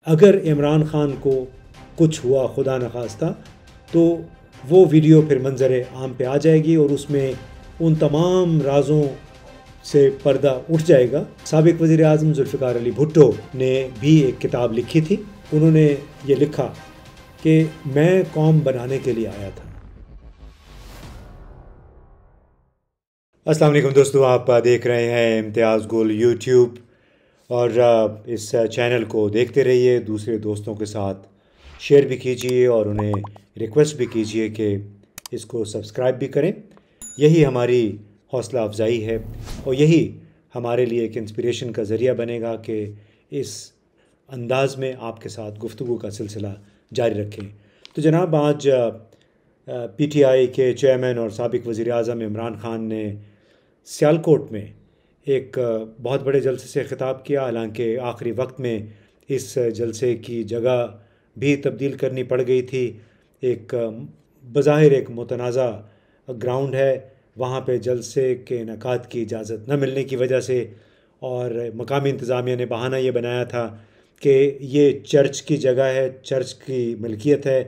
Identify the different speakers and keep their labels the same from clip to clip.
Speaker 1: اگر عمران خان کو کچھ ہوا خدا نخواستہ تو وہ ویڈیو پھر منظر عام پہ آ جائے گی اور اس میں ان تمام رازوں سے پردہ اٹھ جائے گا۔ سابق وزیر اعظم ذوالفقار علی بھٹو نے بھی ایک کتاب لکھی تھی۔ انہوں نے یہ لکھا کہ میں قوم بنانے کے لیے آیا تھا۔ السلام علیکم دوستو، آپ دیکھ رہے ہیں امتیاز گل یوٹیوب، اور اس چینل کو دیکھتے رہیے، دوسرے دوستوں کے ساتھ شیئر بھی کیجیے اور انہیں ریکویسٹ بھی کیجیے کہ اس کو سبسکرائب بھی کریں۔ یہی ہماری حوصلہ افزائی ہے اور یہی ہمارے لیے ایک انسپریشن کا ذریعہ بنے گا کہ اس انداز میں آپ کے ساتھ گفتگو کا سلسلہ جاری رکھیں۔ تو جناب، آج پی ٹی آئی کے چیئرمین اور سابق وزیر اعظم عمران خان نے سیالکوٹ میں ایک بہت بڑے جلسے سے خطاب کیا، حالانکہ آخری وقت میں اس جلسے کی جگہ بھی تبدیل کرنی پڑ گئی تھی۔ ایک بظاہر ایک متنازع گراؤنڈ ہے، وہاں پہ جلسے کے انعقاد کی اجازت نہ ملنے کی وجہ سے، اور مقامی انتظامیہ نے بہانہ یہ بنایا تھا کہ یہ چرچ کی جگہ ہے، چرچ کی ملکیت ہے،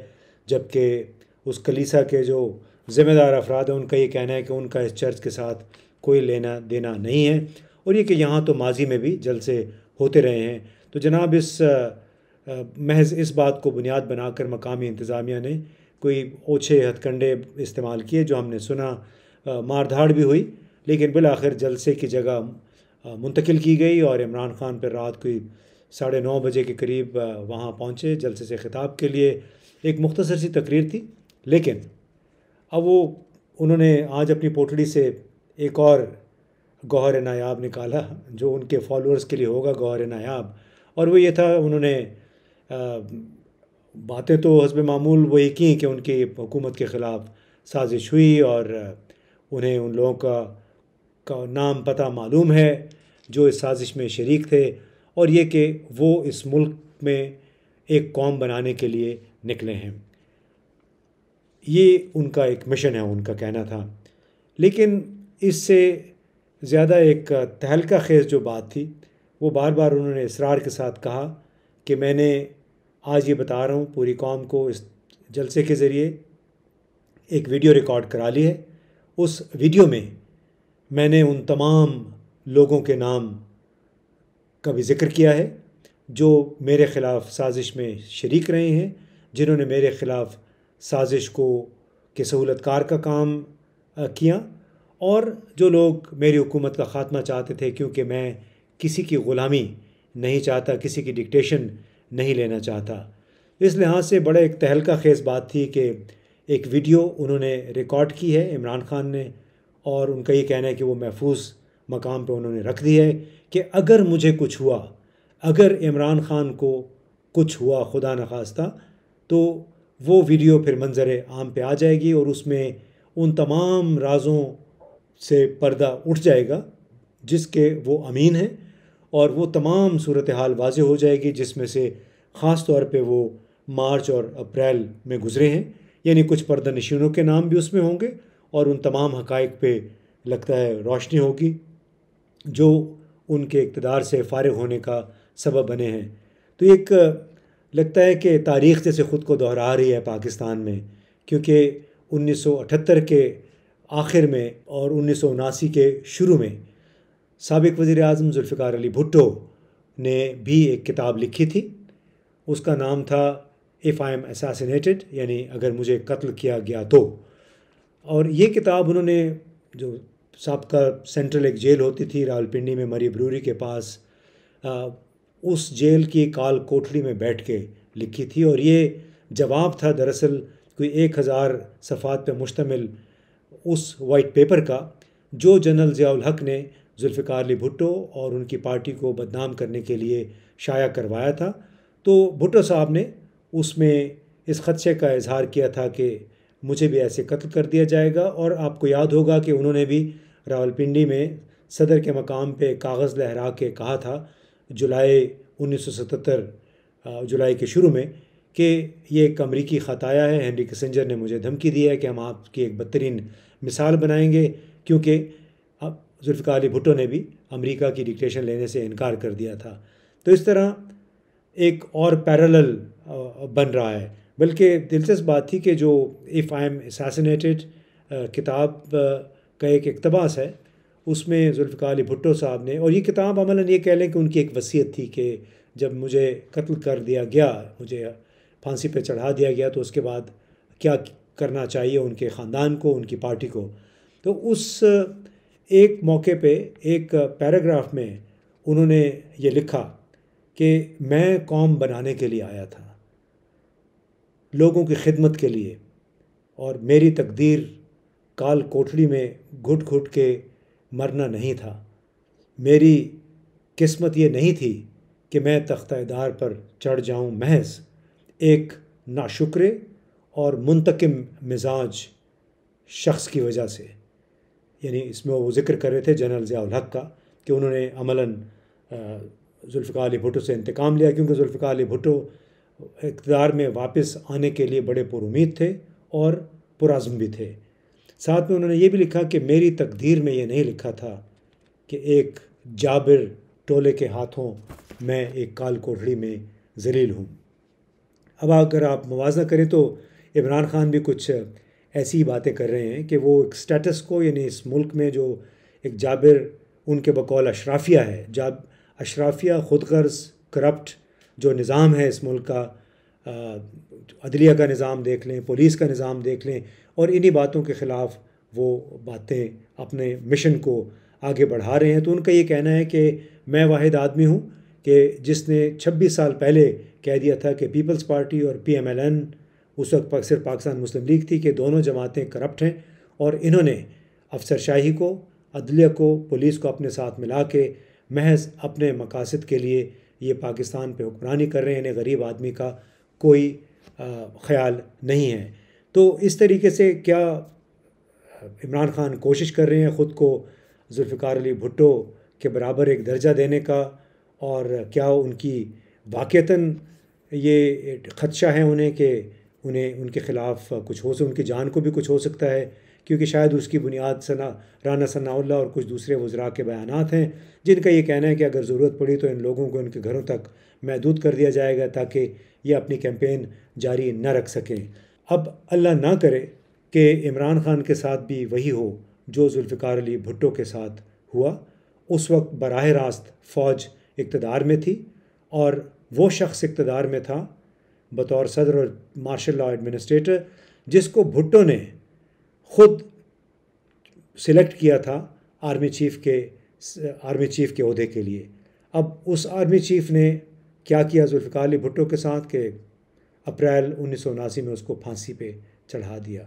Speaker 1: جبکہ اس کلیسا کے جو ذمہ دار افراد ہیں ان کا یہ کہنا ہے کہ ان کا اس چرچ کے ساتھ کوئی لینا دینا نہیں ہے، اور یہ کہ یہاں تو ماضی میں بھی جلسے ہوتے رہے ہیں۔ تو جناب، محض اس بات کو بنیاد بنا کر مقامی انتظامیہ نے کوئی اوچھے ہتھ کنڈے استعمال کیے، جو ہم نے سنا، مار دھاڑ بھی ہوئی، لیکن بالآخر جلسے کی جگہ منتقل کی گئی اور عمران خان پھر رات کوئی 9:30 بجے کے قریب وہاں پہنچے جلسے سے خطاب کے لیے۔ ایک مختصر سی تقریر تھی، لیکن اب انہوں نے آج اپنی پوٹلی سے ایک اور گوہر نایاب نکالا جو ان کے فالوورز کے لیے ہوگا گوہر نایاب، اور وہ یہ تھا، انہوں نے باتیں تو حسب معمول وہی کی کہ ان کی حکومت کے خلاف سازش ہوئی، اور انہیں ان لوگوں کا نام پتہ معلوم ہے جو اس سازش میں شریک تھے، اور یہ کہ وہ اس ملک میں ایک قوم بنانے کے لیے نکلے ہیں۔ یہ ان کا ایک مشن ہے، ان کا کہنا تھا۔ لیکن اس سے زیادہ ایک تہلکہ خیز جو بات تھی، وہ بار بار انہوں نے اصرار کے ساتھ کہا کہ میں نے آج یہ بتا رہا ہوں پوری قوم کو، اس جلسے کے ذریعے ایک ویڈیو ریکارڈ کرا لی ہے۔ اس ویڈیو میں میں نے ان تمام لوگوں کے نام کا بھی ذکر کیا ہے جو میرے خلاف سازش میں شریک رہے ہیں، جنہوں نے میرے خلاف سازش کے سہولت کار کا کام کیا، اور جو لوگ میری حکومت کا خاتمہ چاہتے تھے، کیونکہ میں کسی کی غلامی نہیں چاہتا، کسی کی ڈکٹیشن نہیں لینا چاہتا۔ اس لحاظ سے بڑا ایک تہلکہ خیز بات تھی کہ ایک ویڈیو انہوں نے ریکارڈ کی ہے عمران خان نے، اور ان کا یہ کہنا ہے کہ وہ محفوظ مقام پہ انہوں نے رکھ دی ہے کہ اگر مجھے کچھ ہوا، اگر عمران خان کو کچھ ہوا خدا نخواستہ، تو وہ ویڈیو پھر منظر عام پہ آ جائے گی اور اس میں ان تمام رازوں سے پردہ اٹھ جائے گا جس کے وہ امین ہیں، اور وہ تمام صورتحال واضح ہو جائے گی، جس میں سے خاص طور پہ وہ مارچ اور اپریل میں گزرے ہیں، یعنی کچھ پردہ نشینوں کے نام بھی اس میں ہوں گے، اور ان تمام حقائق پہ لگتا ہے روشنی ہوگی جو ان کے اقتدار سے فارغ ہونے کا سبب بنے ہیں۔ تو ایک لگتا ہے کہ تاریخ جیسے خود کو دہرا رہی ہے پاکستان میں، کیونکہ 1978 کے آخر میں اور 1979 کے شروع میں سابق وزیر اعظم ذوالفقار علی بھٹو نے بھی ایک کتاب لکھی تھی۔ اس کا نام تھا اف آئی ایم اساسینیٹڈ، یعنی اگر مجھے قتل کیا گیا تو۔ اور یہ کتاب انہوں نے، جو سابقہ سینٹرل ایک جیل ہوتی تھی راولپنڈی میں مری بروری کے پاس، اس جیل کی کال کوٹڑی میں بیٹھ کے لکھی تھی، اور یہ جواب تھا دراصل کوئی 1000 صفحات پہ مشتمل اس وائٹ پیپر کا، جو جنرل ضیاء الحق نے ذوالفقار علی بھٹو اور ان کی پارٹی کو بدنام کرنے کے لیے شائع کروایا تھا۔ تو بھٹو صاحب نے اس میں اس خدشے کا اظہار کیا تھا کہ مجھے بھی ایسے قتل کر دیا جائے گا، اور آپ کو یاد ہوگا کہ انہوں نے بھی راولپنڈی میں صدر کے مقام پہ کاغذ لہرا کے کہا تھا جولائی 1977 جولائی کے شروع میں کہ یہ ایک امریکی خطایا ہے، ہنری کسنجر نے مجھے دھمکی دی ہے کہ ہم آپ کی ایک بدترین مثال بنائیں گے، کیونکہ اب ذوالفقار علی بھٹو نے بھی امریکہ کی ڈکٹیشن لینے سے انکار کر دیا تھا۔ تو اس طرح ایک اور پیرالل بن رہا ہے. بلکہ دلچسپ بات تھی کہ جو ایف آئی ایم اساسینیٹڈ کتاب کا ایک اقتباس ہے، اس میں ذوالفقار علی بھٹو صاحب نے، اور یہ کتاب عملاً یہ کہہ لیں کہ ان کی ایک وصیت تھی کہ جب مجھے قتل کر دیا گیا، مجھے پھانسی پہ چڑھا دیا گیا، تو اس کے بعد کیا کرنا چاہیے ان کے خاندان کو، ان کی پارٹی کو. تو اس ایک موقع پہ ایک پیراگراف میں انہوں نے یہ لکھا کہ میں قوم بنانے کے لیے آیا تھا، لوگوں کی خدمت کے لیے، اور میری تقدیر کال کوٹڑی میں گھٹ گھٹ کے مرنا نہیں تھا. میری قسمت یہ نہیں تھی کہ میں تختہ دار پر چڑھ جاؤں محض ایک ناشکرے اور منتقم مزاج شخص کی وجہ سے. یعنی اس میں وہ ذکر کر رہے تھے جنرل ضیاء الحق کا، کہ انہوں نے عملاً ذوالفقار علی بھٹو سے انتقام لیا، کیونکہ ذوالفقار علی بھٹو اقتدار میں واپس آنے کے لیے بڑے پر امید تھے اور پرعزم بھی تھے. ساتھ میں انہوں نے یہ بھی لکھا کہ میری تقدیر میں یہ نہیں لکھا تھا کہ ایک جابر ٹولے کے ہاتھوں میں ایک کال کوٹڑی میں ذلیل ہوں. اب اگر آپ موازنہ کریں تو عمران خان بھی کچھ ایسی باتیں کر رہے ہیں کہ وہ ایک سٹیٹس کو، یعنی اس ملک میں جو ایک جابر ان کے بقول اشرافیہ ہے، اشرافیہ خود غرض کرپٹ جو نظام ہے اس ملک کا، عدلیہ کا نظام دیکھ لیں، پولیس کا نظام دیکھ لیں، اور انہی باتوں کے خلاف وہ باتیں اپنے مشن کو آگے بڑھا رہے ہیں. تو ان کا یہ کہنا ہے کہ میں واحد آدمی ہوں کہ جس نے 26 سال پہلے کہہ دیا تھا کہ پیپلز پارٹی اور پی ایم ایل این، اس وقت صرف پاکستان مسلم لیگ تھی، کہ دونوں جماعتیں کرپٹ ہیں، اور انہوں نے افسر شاہی کو، عدلیہ کو، پولیس کو اپنے ساتھ ملا کے محض اپنے مقاصد کے لیے یہ پاکستان پہ حکمرانی کر رہے ہیں. انہیں غریب آدمی کا کوئی خیال نہیں ہے. تو اس طریقے سے کیا عمران خان کوشش کر رہے ہیں خود کو ذوالفقار علی بھٹو کے برابر ایک درجہ دینے کا، اور کیا ان کی واقعتاً یہ خدشہ ہے انہیں کہ ان کے خلاف کچھ ہو، ان کی جان کو بھی کچھ ہو سکتا ہے، کیونکہ شاید اس کی بنیاد رانا ثناء اللہ اور کچھ دوسرے وزراء کے بیانات ہیں جن کا یہ کہنا ہے کہ اگر ضرورت پڑی تو ان لوگوں کو ان کے گھروں تک محدود کر دیا جائے گا تاکہ یہ اپنی کیمپین جاری نہ رکھ سکیں. اب اللہ نہ کرے کہ عمران خان کے ساتھ بھی وہی ہو جو ذوالفقار علی بھٹو کے ساتھ ہوا. اس وقت براہ راست فوج اقتدار میں تھی، اور وہ شخص اقتدار میں تھا بطور صدر اور مارشل لاء ایڈمنسٹریٹر جس کو بھٹو نے خود سلیکٹ کیا تھا آرمی چیف کے عہدے کے لیے. اب اس آرمی چیف نے کیا کیا ذوالفقار علی بھٹو کے ساتھ کہ اپریل 1979 میں اس کو پھانسی پہ چڑھا دیا.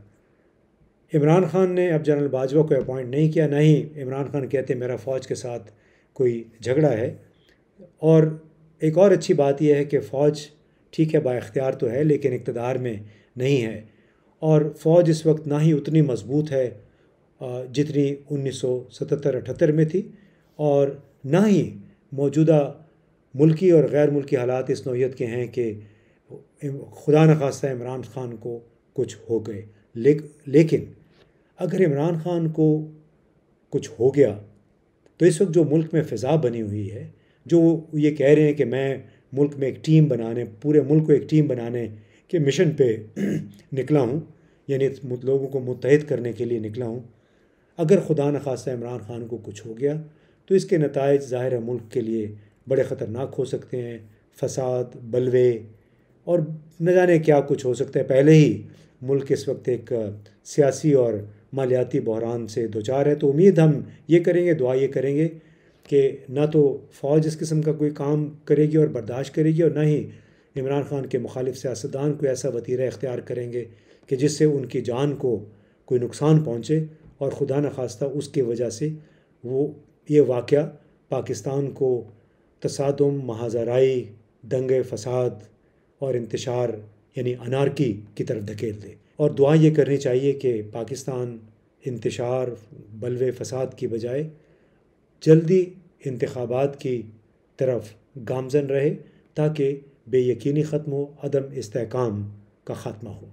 Speaker 1: عمران خان نے اب جنرل باجوہ کو اپوائنٹ نہیں کیا، نہ ہی عمران خان کہتے میرا فوج کے ساتھ کوئی جھگڑا ہے. اور ایک اور اچھی بات یہ ہے کہ فوج ٹھیک ہے با اختیار تو ہے لیکن اقتدار میں نہیں ہے، اور فوج اس وقت نہ ہی اتنی مضبوط ہے جتنی 1977-78 میں تھی، اور نہ ہی موجودہ ملکی اور غیر ملکی حالات اس نوعیت کے ہیں کہ خدا نخواستہ عمران خان کو کچھ ہو گئے. لیکن اگر عمران خان کو کچھ ہو گیا تو اس وقت جو ملک میں فضا بنی ہوئی ہے، جو یہ کہہ رہے ہیں کہ میں ملک میں ایک ٹیم بنانے، پورے ملک کو ایک ٹیم بنانے کے مشن پہ نکلا ہوں، یعنی لوگوں کو متحد کرنے کے لیے نکلا ہوں. اگر خدا نخواستہ عمران خان کو کچھ ہو گیا تو اس کے نتائج ظاہر ملک کے لیے بڑے خطرناک ہو سکتے ہیں. فساد، بلوے اور نہ جانے کیا کچھ ہو سکتا ہے. پہلے ہی ملک اس وقت ایک سیاسی اور مالیاتی بحران سے دوچار ہے. تو امید ہم یہ کریں گے، دعا یہ کریں گے کہ نہ تو فوج اس قسم کا کوئی کام کرے گی اور برداشت کرے گی، اور نہ ہی عمران خان کے مخالف سیاستدان کوئی ایسا وتیرہ اختیار کریں گے کہ جس سے ان کی جان کو کوئی نقصان پہنچے، اور خدا نخواستہ اس کی وجہ سے یہ واقعہ پاکستان کو تصادم، مہاجرائی، دنگے فساد اور انتشار یعنی انارکی کی طرف دھکیل دے. اور دعا یہ کرنی چاہیے کہ پاکستان انتشار، بلوے، فساد کی بجائے جلدی انتخابات کی طرف گامزن رہے تاکہ بے یقینی ختم ہو، عدم استحکام کا خاتمہ ہو.